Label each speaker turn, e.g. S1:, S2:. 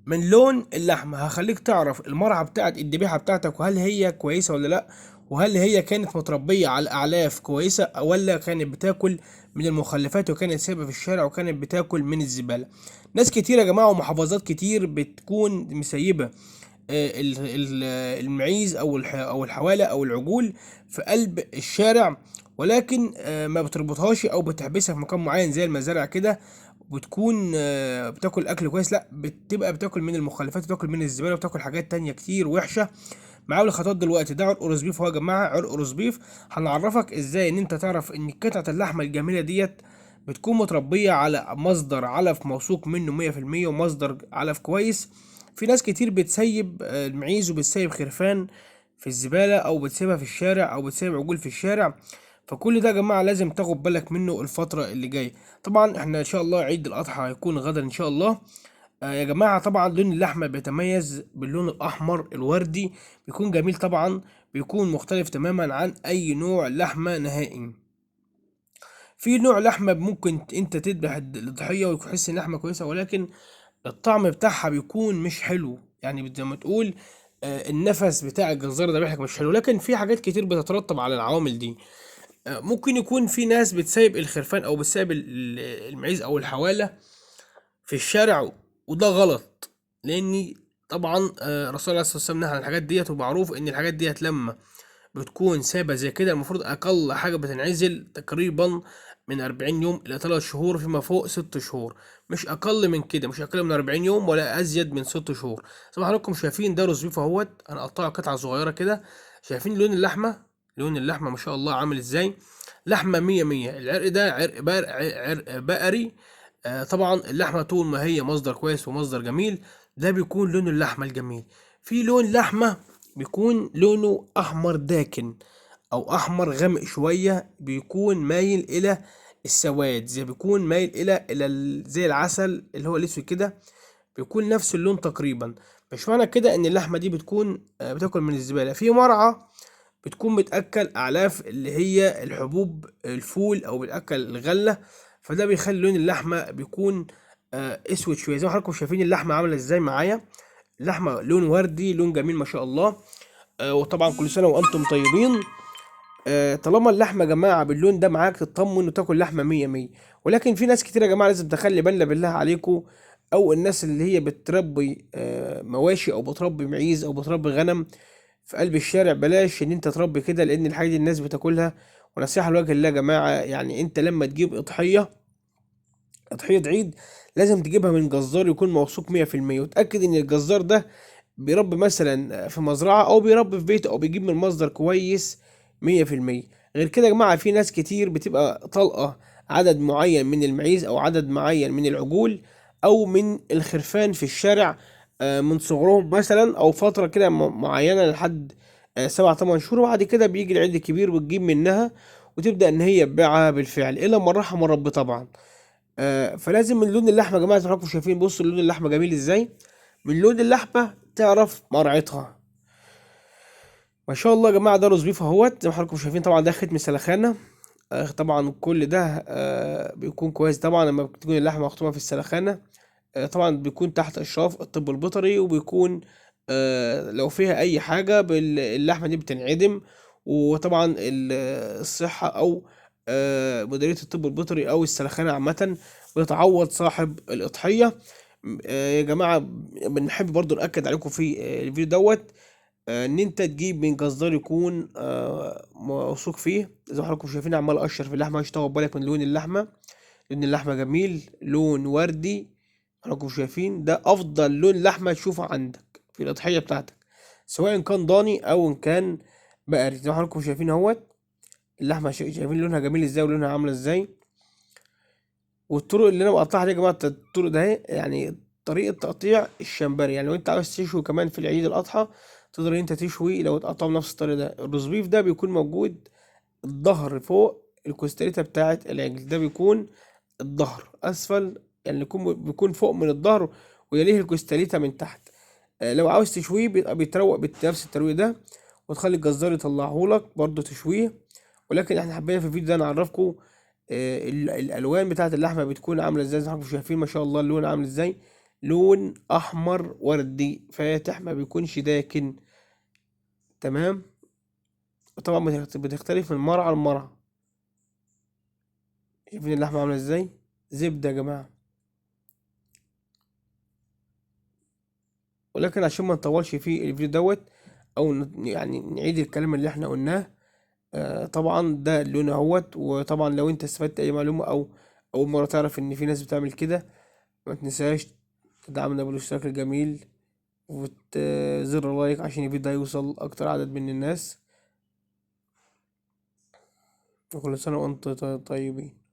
S1: من لون اللحمة هخليك تعرف المرعى بتاعت الذبيحة بتاعتك، وهل هي كويسة ولا لأ، وهل هي كانت متربية على أعلاف كويسة ولا كانت بتاكل من المخلفات وكانت سايبة في الشارع وكانت بتاكل من الزبالة. ناس كتير يا جماعة ومحافظات كتير بتكون مسيبة المعيز او الحواله او العجول في قلب الشارع، ولكن ما بتربطهاش او بتحبسها في مكان معين زي المزارع كده، بتكون بتاكل اكل كويس. لا، بتبقى بتاكل من المخلفات وتاكل من الزباله وتاكل حاجات تانية كتير وحشه. معاول الخطوات دلوقتي، ده عرق روز بيف اهو يا جماعه، عرق روز بيف. هنعرفك ازاي ان انت تعرف ان قطعه اللحمه الجميله ديت بتكون متربيه على مصدر علف موثوق منه 100% ومصدر علف كويس. في ناس كتير بتسيب المعيز وبتسيب خرفان في الزبالة أو بتسيبها في الشارع أو بتسيب عجول في الشارع. فكل ده يا جماعة لازم تاخد بالك منه الفترة اللي جاية. طبعا احنا إن شاء الله عيد الأضحى هيكون غدا إن شاء الله. يا جماعة طبعا لون اللحمة بيتميز باللون الأحمر الوردي، بيكون جميل طبعا، بيكون مختلف تماما عن أي نوع لحمة نهائي. في نوع لحمة ممكن انت تذبح الضحية وتحس ان اللحمة كويسة، ولكن الطعم بتاعها بيكون مش حلو، يعني زي ما تقول النفس بتاع الجزار ده ريحته مش حلو. لكن في حاجات كتير بتترتب على العوامل دي. ممكن يكون في ناس بتسيب الخرفان او بتسيب المعيز او الحوالة في الشارع، وده غلط. لاني طبعا الرسول عليه الصلاه والسلام نهى عن الحاجات ديت، ومعروف ان الحاجات ديت لما بتكون سابة زي كده المفروض أقل حاجة بتنعزل تقريبا من 40 يوم إلى 3 شهور، فيما فوق 6 شهور. مش أقل من كده، مش أقل من 40 يوم ولا أزيد من 6 شهور. زي ما حضراتكم شايفين ده رز بيف أهوت، أنا قطعه قطعة صغيرة كده. شايفين لون اللحمة؟ لون اللحمة ما شاء الله عامل إزاي. لحمة مية مية. العرق ده عرق بقري. طبعا اللحمة طول ما هي مصدر كويس ومصدر جميل، ده بيكون لون اللحمة الجميل. في لون لحمة بيكون لونه احمر داكن او احمر غامق شويه، بيكون مايل الى السواد، زي بيكون مايل زي العسل اللي هو الاسود كده، بيكون نفس اللون تقريبا. مش معنى كده ان اللحمه دي بتكون بتاكل من الزباله. في مرعى بتكون بتاكل اعلاف اللي هي الحبوب الفول او بتاكل الغله، فده بيخلي لون اللحمه بيكون اسود شويه. زي ما حضراتكم شايفين اللحمه عامله ازاي معايا، اللحمه لون وردي، لون جميل ما شاء الله. وطبعا كل سنه وانتم طيبين. طالما اللحمه يا جماعه باللون ده معاك تطمن وتاكل لحمه مية مية. ولكن في ناس كتير يا جماعه لازم تخلي بالنا بالله عليكم، او الناس اللي هي بتربي مواشي او بتربي معيز او بتربي غنم في قلب الشارع، بلاش ان انت تربي كده، لان الحاجه دي الناس بتاكلها. ونصيحه لوجه الله يا جماعه، يعني انت لما تجيب اضحيه عيد لازم تجيبها من جزار يكون موثوق 100%، وتاكد ان الجزار ده بيربي مثلا في مزرعة أو بيربي في بيته أو بيجيب من مصدر كويس 100%. غير كده يا جماعة في ناس كتير بتبقى طلقة عدد معين من المعيز أو عدد معين من العجول أو من الخرفان في الشارع من صغرهم مثلا أو فترة كده معينة لحد 7 8 شهور، وبعد كده بيجي العيد الكبير وتجيب منها وتبدأ إن هي تبيعها بالفعل، إلا من رحم ربي طبعا. فلازم من لون اللحمه يا جماعه، زي ما حضراتكم شايفين بصوا لون اللحمه جميل ازاي. من لون اللحمه تعرف مرعتها. ما شاء الله يا جماعه، ده رز بيف اهوت زي ما حضراتكم شايفين. طبعا ده ختم سلخانه. طبعا كل ده بيكون كويس طبعا لما بتكون اللحمه مختومه في السلخانه. طبعا بيكون تحت اشراف الطب البيطري، وبيكون لو فيها اي حاجه اللحمه دي بتنعدم. وطبعا الصحه او مديريه الطب البيطري او السلخانه عامه بتعوض صاحب الاضحيه. يا جماعه بنحب برضو ناكد عليكم في الفيديو دوت ان انت تجيب من جزار يكون موثوق فيه. زي ما حضراتكم شايفين عمال اقشر في اللحمه عشان تاخد بالك من لون اللحمه. لون اللحمه جميل، لون وردي. حضراتكم شايفين ده افضل لون لحمه تشوفه عندك في الاضحيه بتاعتك، سواء كان ضاني او ان كان بقري. زي ما حضراتكم شايفين اهوت اللحمه شايفين لونها جميل ازاي ولونها عامله ازاي. والطرق اللي انا بقطعها دي يا جماعه، الطرق ده اهي يعني طريقه تقطيع الشمبري. يعني لو انت عاوز تشوي كمان في العيد الاضحى تقدر انت تشوي لو تقطعه بنفس الطريقه ده. الروز بيف ده بيكون موجود الظهر فوق الكوستريتا بتاعه العجل، ده بيكون الظهر اسفل، يعني بيكون فوق من الظهر ويليه الكوستاليتا من تحت. لو عاوز تشويه بيبقى بيتروق بنفس الترويق ده، وتخلي الجزار يطلعه لك برضه تشويه. ولكن احنا حبينا في الفيديو ده نعرفكم الالوان بتاعه اللحمه بتكون عامله ازاي. زي ما انتم شايفين ما شاء الله اللون عامل ازاي. لون احمر وردي فاتح، ما بيكونش داكن. تمام. طبعا بتختلف من مرعى لمرعى. شايفين اللحمة عاملة ازاي؟ زبدة يا جماعة. ولكن عشان ما نطولش في الفيديو دوت، او يعني نعيد الكلام اللي احنا قلناه. طبعا ده اللون اهوت. وطبعا لو انت استفدت اي معلومة او اول مرة تعرف ان في ناس بتعمل كده، ما تنساش تدعمنا بالاشتراك الجميل وزر اللايك عشان الفيديو ده يوصل اكتر عدد من الناس. وكل سنة وانتم طيبين.